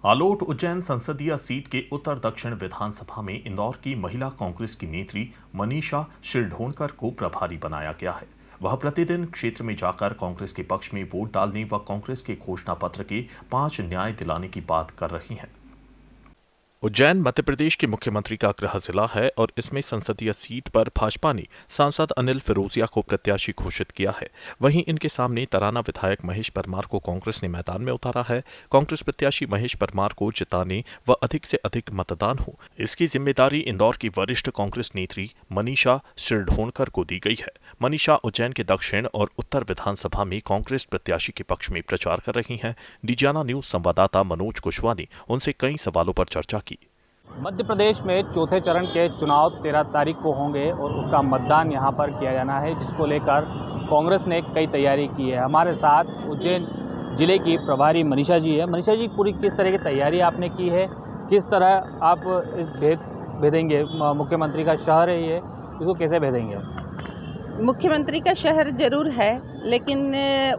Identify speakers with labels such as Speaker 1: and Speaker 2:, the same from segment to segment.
Speaker 1: आलोट उज्जैन संसदीय सीट के उत्तर दक्षिण विधानसभा में इंदौर की महिला कांग्रेस की नेत्री मनीषा शिरढोणकर को प्रभारी बनाया गया है। वह प्रतिदिन क्षेत्र में जाकर कांग्रेस के पक्ष में वोट डालने व कांग्रेस के घोषणा पत्र के 5 न्याय दिलाने की बात कर रही हैं। उज्जैन मध्य प्रदेश के मुख्यमंत्री का गृह जिला है और इसमें संसदीय सीट पर भाजपा ने सांसद अनिल फिरोजिया को प्रत्याशी घोषित किया है। वहीं इनके सामने तराना विधायक महेश परमार को कांग्रेस ने मैदान में उतारा है। कांग्रेस प्रत्याशी महेश परमार को जिताने व अधिक से अधिक मतदान हो, इसकी जिम्मेदारी इंदौर की वरिष्ठ कांग्रेस नेत्री मनीषा शिरढोणकर को दी गई है। मनीषा उज्जैन के दक्षिण और उत्तर विधानसभा में कांग्रेस प्रत्याशी के पक्ष में प्रचार कर रही हैं। डिजियाना न्यूज संवाददाता मनोज कुशवाहा ने उनसे कई सवालों पर चर्चा की।
Speaker 2: मध्य प्रदेश में चौथे चरण के चुनाव 13 तारीख को होंगे और उसका मतदान यहां पर किया जाना है, जिसको लेकर कांग्रेस ने कई तैयारी की है। हमारे साथ उज्जैन जिले की प्रभारी मनीषा जी है। मनीषा जी, पूरी किस तरह की तैयारी आपने की है, किस तरह आप इस भेदेंगे? मुख्यमंत्री का शहर है ये, इसको कैसे भेदेंगे?
Speaker 3: मुख्यमंत्री का शहर जरूर है, लेकिन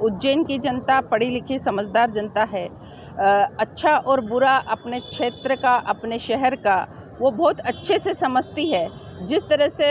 Speaker 3: उज्जैन की जनता पढ़ी लिखी समझदार जनता है। अच्छा और बुरा अपने क्षेत्र का, अपने शहर का वो बहुत अच्छे से समझती है। जिस तरह से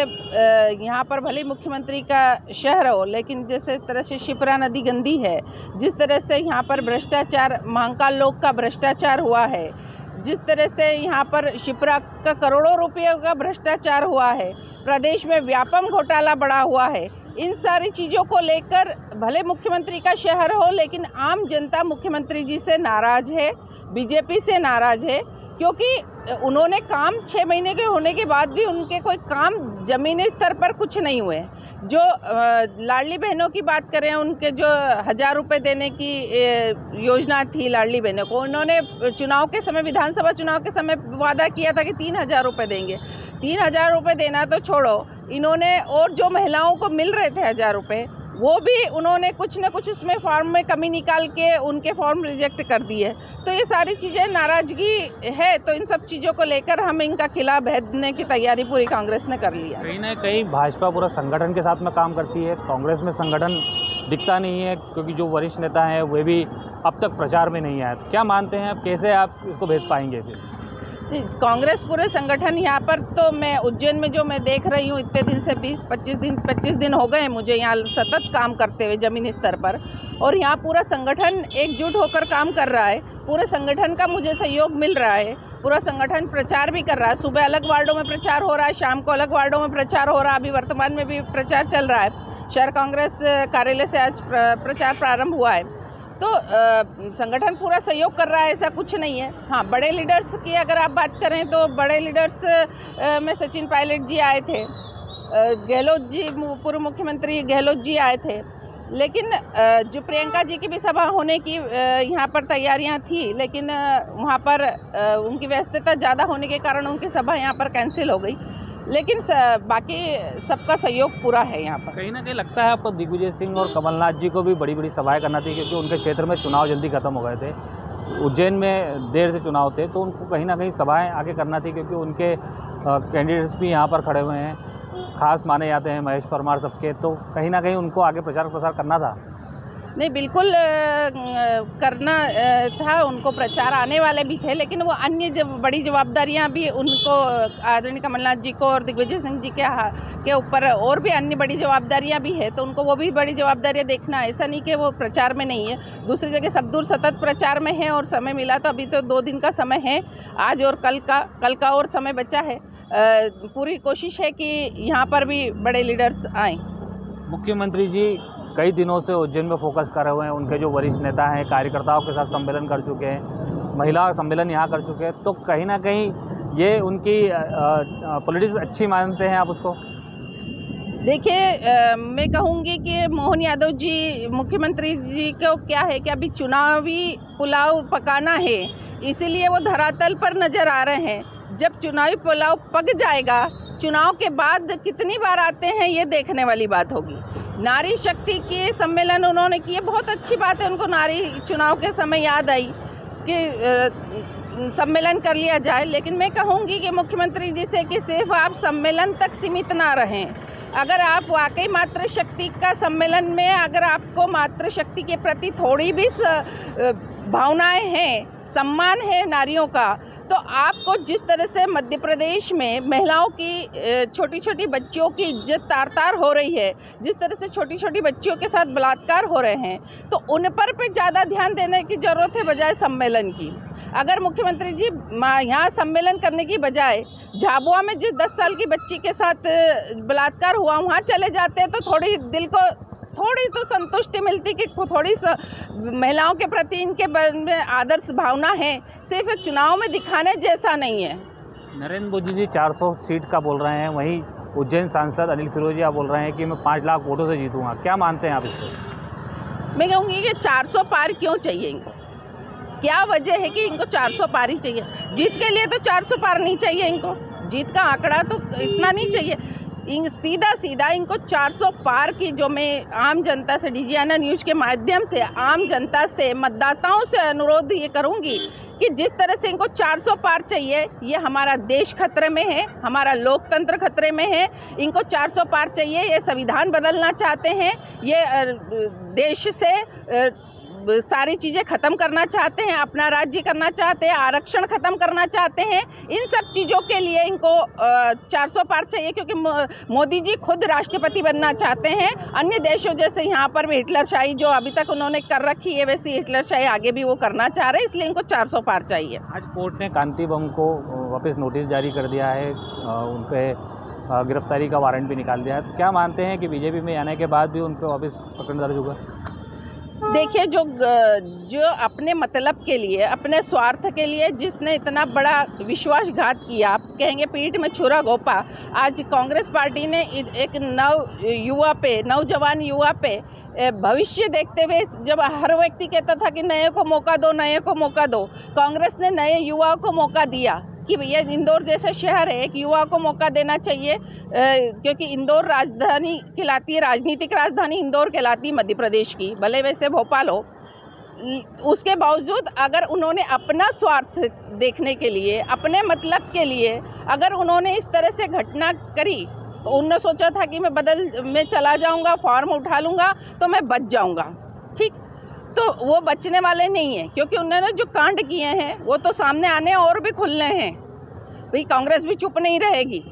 Speaker 3: यहाँ पर भले मुख्यमंत्री का शहर हो, लेकिन जैसे तरह से शिप्रा नदी गंदी है, जिस तरह से यहाँ पर भ्रष्टाचार, महाकाल लोक का भ्रष्टाचार हुआ है, जिस तरह से यहाँ पर शिप्रा का करोड़ों रुपयों का भ्रष्टाचार हुआ है, प्रदेश में व्यापम घोटाला बढ़ा हुआ है, इन सारी चीज़ों को लेकर भले मुख्यमंत्री का शहर हो, लेकिन आम जनता मुख्यमंत्री जी से नाराज़ है, बीजेपी से नाराज़ है, क्योंकि उन्होंने काम 6 महीने के होने के बाद भी उनके कोई काम ज़मीनी स्तर पर कुछ नहीं हुए। जो लाडली बहनों की बात करें, उनके जो 1000 रुपये देने की योजना थी लाडली बहनों को, उन्होंने चुनाव के समय, विधानसभा चुनाव के समय वादा किया था कि 3000 रुपये देंगे। 3000 रुपये देना तो छोड़ो, इन्होंने और जो महिलाओं को मिल रहे थे 1000 रुपये, वो भी उन्होंने कुछ न कुछ उसमें फॉर्म में कमी निकाल के उनके फॉर्म रिजेक्ट कर दिए। तो ये सारी चीज़ें नाराज़गी है, तो इन सब चीज़ों को लेकर हम इनका किला भेदने की तैयारी पूरी कांग्रेस ने कर लिया।
Speaker 2: कहीं ना कहीं भाजपा पूरा संगठन के साथ में काम करती है, कांग्रेस में संगठन दिखता नहीं है, क्योंकि जो वरिष्ठ नेता हैं वे भी अब तक प्रचार में नहीं आए। तो क्या मानते हैं आप, कैसे आप इसको भेद पाएंगे? फिर
Speaker 3: कांग्रेस पूरे संगठन यहाँ पर, तो मैं उज्जैन में जो मैं देख रही हूँ इतने दिन से 20-25 दिन हो गए मुझे यहाँ सतत काम करते हुए ज़मीनी स्तर पर, और यहाँ पूरा संगठन एकजुट होकर काम कर रहा है। पूरे संगठन का मुझे सहयोग मिल रहा है। पूरा संगठन प्रचार भी कर रहा है। सुबह अलग वार्डों में प्रचार हो रहा है, शाम को अलग वार्डों में प्रचार हो रहा है। अभी वर्तमान में भी प्रचार चल रहा है। शहर कांग्रेस कार्यालय से आज प्रचार प्रारंभ हुआ है। तो संगठन पूरा सहयोग कर रहा है, ऐसा कुछ नहीं है। हाँ, बड़े लीडर्स की अगर आप बात करें तो बड़े लीडर्स में सचिन पायलट जी आए थे, गहलोत जी, पूर्व मुख्यमंत्री गहलोत जी आए थे, लेकिन जो प्रियंका जी की भी सभा होने की यहाँ पर तैयारियाँ थी, लेकिन वहाँ पर उनकी व्यस्तता ज़्यादा होने के कारण उनकी सभा यहाँ पर कैंसिल हो गई। लेकिन बाकी सबका सहयोग पूरा है यहाँ पर।
Speaker 2: कहीं ना कहीं लगता है आपको दिग्विजय सिंह और कमलनाथ जी को भी बड़ी बड़ी सभाएं करना थी, क्योंकि उनके क्षेत्र में चुनाव जल्दी खत्म हो गए थे, उज्जैन में देर से चुनाव थे, तो उनको कहीं ना कहीं सभाएं आगे करना थी, क्योंकि उनके कैंडिडेट्स भी यहाँ पर खड़े हुए हैं, खास माने जाते हैं महेश परमार सबके, तो कहीं ना कहीं उनको आगे प्रचार प्रसार करना था।
Speaker 3: नहीं, बिल्कुल करना था, उनको प्रचार आने वाले भी थे, लेकिन वो अन्य बड़ी जवाबदारियां भी उनको, आदरणीय कमलनाथ जी को और दिग्विजय सिंह जी के ऊपर और भी अन्य बड़ी जवाबदारियां भी है, तो उनको वो भी बड़ी जवाबदारियां देखना है। ऐसा नहीं कि वो प्रचार में नहीं है, दूसरी जगह सब दूर सतत प्रचार में है, और समय मिला तो अभी तो 2 दिन का समय है, आज और कल का और समय बचा है। पूरी कोशिश है कि यहाँ पर भी बड़े लीडर्स आएँ।
Speaker 2: मुख्यमंत्री जी कई दिनों से उज्जैन में फोकस कर रहे हुए हैं, उनके जो वरिष्ठ नेता हैं कार्यकर्ताओं के साथ सम्मेलन कर चुके हैं, महिला सम्मेलन यहाँ कर चुके हैं, तो कहीं ना कहीं ये उनकी पॉलिटिक्स अच्छी मानते हैं आप उसको?
Speaker 3: देखिए, मैं कहूँगी कि मोहन यादव जी, मुख्यमंत्री जी को क्या है कि अभी चुनावी पुलाव पकाना है, इसीलिए वो धरातल पर नज़र आ रहे हैं। जब चुनावी पुलाव पक जाएगा, चुनाव के बाद कितनी बार आते हैं ये देखने वाली बात होगी। नारी शक्ति के सम्मेलन उन्होंने किए, बहुत अच्छी बात है, उनको नारी चुनाव के समय याद आई कि सम्मेलन कर लिया जाए। लेकिन मैं कहूँगी कि मुख्यमंत्री जी से कि सिर्फ आप सम्मेलन तक सीमित ना रहें। अगर आप वाकई मातृशक्ति का सम्मेलन में, अगर आपको मातृशक्ति के प्रति थोड़ी भी भावनाएं हैं, सम्मान है नारियों का, तो आपको जिस तरह से मध्य प्रदेश में महिलाओं की छोटी छोटी बच्चियों की इज्जत तार तार हो रही है, जिस तरह से छोटी छोटी बच्चियों के साथ बलात्कार हो रहे हैं, तो उन पर पे ज़्यादा ध्यान देने की ज़रूरत है बजाय सम्मेलन की। अगर मुख्यमंत्री जी यहाँ सम्मेलन करने की बजाय झाबुआ में जिस 10 साल की बच्ची के साथ बलात्कार हुआ वहाँ चले जाते तो थोड़ी दिल को थोड़ी तो संतुष्टि मिलती कि थोड़ी महिलाओं के प्रति इनके में आदर्श भावना है, सिर्फ चुनाव में दिखाने जैसा नहीं है।
Speaker 2: नरेंद्र मोदी जी 400 सीट का बोल रहे हैं, वहीं उज्जैन सांसद अनिल फिरोजिया बोल रहे हैं कि मैं 5 लाख वोटों से जीतूंगा। क्या मानते हैं आप इसको?
Speaker 3: मैं कहूँगी कि 400 पार क्यों चाहिए इनको, क्या वजह है कि इनको 400 पार ही चाहिए? जीत के लिए तो 400 पार नहीं चाहिए इनको, जीत का आंकड़ा तो इतना नहीं चाहिए। सीधा सीधा इनको 400 पार की, जो मैं आम जनता से डीजीआना न्यूज़ के माध्यम से आम जनता से मतदाताओं से अनुरोध ये करूंगी कि जिस तरह से इनको 400 पार चाहिए, ये हमारा देश खतरे में है, हमारा लोकतंत्र खतरे में है। इनको 400 पार चाहिए, ये संविधान बदलना चाहते हैं, ये देश से सारी चीज़ें ख़त्म करना चाहते हैं, अपना राज्य करना चाहते हैं, आरक्षण ख़त्म करना चाहते हैं। इन सब चीज़ों के लिए इनको 400 पार चाहिए, क्योंकि मोदी जी खुद राष्ट्रपति बनना चाहते हैं। अन्य देशों जैसे यहाँ पर भी हिटलरशाही जो अभी तक उन्होंने कर रखी है, वैसी हिटलरशाही आगे भी वो करना चाह रहे हैं, इसलिए इनको 400 पार चाहिए।
Speaker 2: आज कोर्ट ने कांति बम को वापस नोटिस जारी कर दिया है, उन पर गिरफ्तारी का वारंट भी निकाल दिया है, तो क्या मानते हैं कि बीजेपी में आने के बाद भी उन पर वापस पकड़ दर्ज होगा?
Speaker 3: देखिए, जो अपने मतलब के लिए, अपने स्वार्थ के लिए जिसने इतना बड़ा विश्वासघात किया, आप कहेंगे पीठ में छुरा घोंपा, आज कांग्रेस पार्टी ने एक नौजवान युवा पे भविष्य देखते हुए, जब हर व्यक्ति कहता था कि नए को मौका दो, नए को मौका दो, कांग्रेस ने नए युवाओं को मौका दिया कि भैया इंदौर जैसा शहर है, एक युवा को मौका देना चाहिए, क्योंकि इंदौर राजधानी कहलाती है, राजनीतिक राजधानी इंदौर कहलाती है मध्य प्रदेश की, भले वैसे भोपाल हो। उसके बावजूद अगर उन्होंने अपना स्वार्थ देखने के लिए, अपने मतलब के लिए अगर उन्होंने इस तरह से घटना करी, उन्होंने सोचा था कि मैं चला जाऊंगा, फॉर्म उठा लूँगा तो मैं बच जाऊंगा, ठीक, तो वो बचने वाले नहीं हैं, क्योंकि उन्होंने जो कांड किए हैं वो तो सामने आने और भी खुलने हैं। भाई कांग्रेस भी चुप नहीं रहेगी।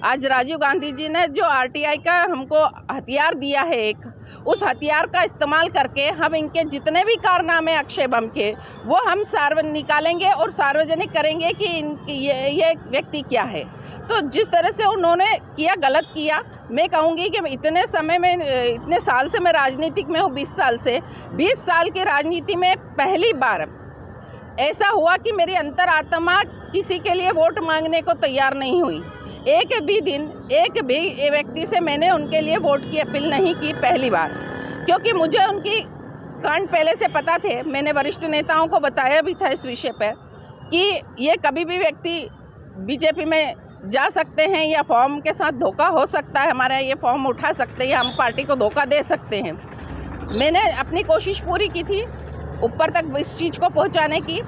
Speaker 3: आज राजीव गांधी जी ने जो आरटीआई का हमको हथियार दिया है, उस हथियार का इस्तेमाल करके हम इनके जितने भी कारनामे अक्षय बम के, वो हम निकालेंगे और सार्वजनिक करेंगे कि ये व्यक्ति क्या है। तो जिस तरह से उन्होंने किया, गलत किया। मैं कहूँगी कि इतने समय में, इतने साल से मैं राजनीतिक में हूँ, 20 साल से, 20 साल की राजनीति में पहली बार ऐसा हुआ कि मेरी अंतरात्मा किसी के लिए वोट मांगने को तैयार नहीं हुई। एक भी दिन एक भी व्यक्ति से मैंने उनके लिए वोट की अपील नहीं की, पहली बार, क्योंकि मुझे उनकी कांड पहले से पता थे। मैंने वरिष्ठ नेताओं को बताया भी था इस विषय पर कि ये कभी भी व्यक्ति बीजेपी में जा सकते हैं या फॉर्म के साथ धोखा हो सकता है, हमारा ये फॉर्म उठा सकते हैं या हम पार्टी को धोखा दे सकते हैं। मैंने अपनी कोशिश पूरी की थी ऊपर तक इस चीज़ को पहुंचाने की।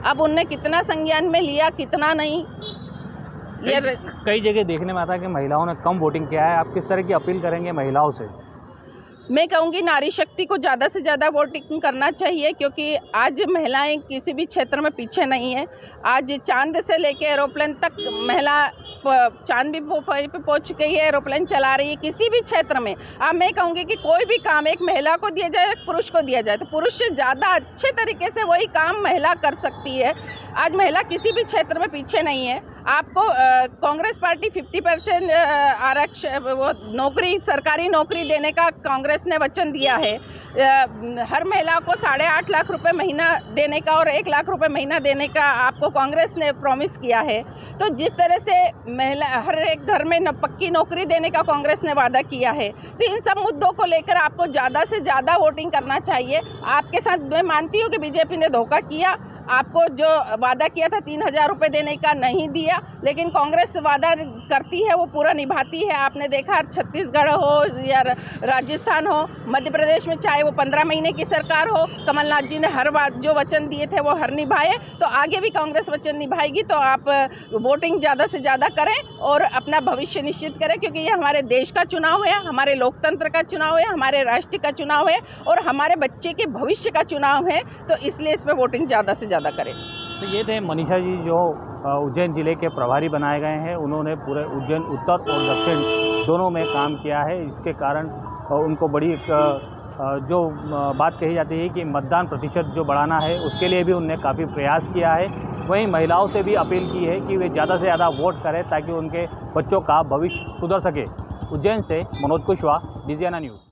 Speaker 3: अब उनने कितना संज्ञान में लिया, कितना नहीं, ये
Speaker 2: कई जगह देखने में आता है कि महिलाओं ने कम वोटिंग किया है। आप किस तरह की अपील करेंगे महिलाओं से?
Speaker 3: मैं कहूँगी नारी शक्ति को ज़्यादा से ज़्यादा वोटिंग करना चाहिए, क्योंकि आज महिलाएं किसी भी क्षेत्र में पीछे नहीं है। आज चांद से लेकर एरोप्लेन तक महिला चांद भी पे पहुँच गई है, एरोप्लेन चला रही है। किसी भी क्षेत्र में अब मैं कहूँगी कि कोई भी काम एक महिला को दिया जाए, एक पुरुष को दिया जाए, तो पुरुष से ज़्यादा अच्छे तरीके से वही काम महिला कर सकती है। आज महिला किसी भी क्षेत्र में पीछे नहीं है। आपको कांग्रेस पार्टी 50% आरक्षण, वो नौकरी, सरकारी नौकरी देने का कांग्रेस ने वचन दिया है। हर महिला को 8.5 लाख रुपए महीना देने का और 1 लाख रुपए महीना देने का आपको कांग्रेस ने प्रॉमिस किया है। तो जिस तरह से महिला हर एक घर में पक्की नौकरी देने का कांग्रेस ने वादा किया है, तो इन सब मुद्दों को लेकर आपको ज़्यादा से ज़्यादा वोटिंग करना चाहिए। आपके साथ मैं मानती हूँ कि बीजेपी ने धोखा किया, आपको जो वादा किया था 3,000 रुपये देने का नहीं दिया, लेकिन कांग्रेस वादा करती है वो पूरा निभाती है। आपने देखा छत्तीसगढ़ हो या राजस्थान हो, मध्य प्रदेश में चाहे वो 15 महीने की सरकार हो, कमलनाथ जी ने हर बात जो वचन दिए थे वो हर निभाए। तो आगे भी कांग्रेस वचन निभाएगी। तो आप वोटिंग ज़्यादा से ज़्यादा करें और अपना भविष्य निश्चित करें, क्योंकि ये हमारे देश का चुनाव है, हमारे लोकतंत्र का चुनाव है, हमारे राष्ट्र का चुनाव है और हमारे बच्चे के भविष्य का चुनाव है। तो इसलिए इसमें वोटिंग ज़्यादा से ज़्यादा करें।
Speaker 2: तो ये थे मनीषा जी जो उज्जैन ज़िले के प्रभारी बनाए गए हैं। उन्होंने पूरे उज्जैन उत्तर और दक्षिण दोनों में काम किया है। इसके कारण उनको बड़ी जो बात कही जाती है कि मतदान प्रतिशत जो बढ़ाना है उसके लिए भी उनने काफ़ी प्रयास किया है। वहीं महिलाओं से भी अपील की है कि वे ज़्यादा से ज़्यादा वोट करें ताकि उनके बच्चों का भविष्य सुधर सके। उज्जैन से मनोज कुशवाहा, डीजीएनए न्यूज़।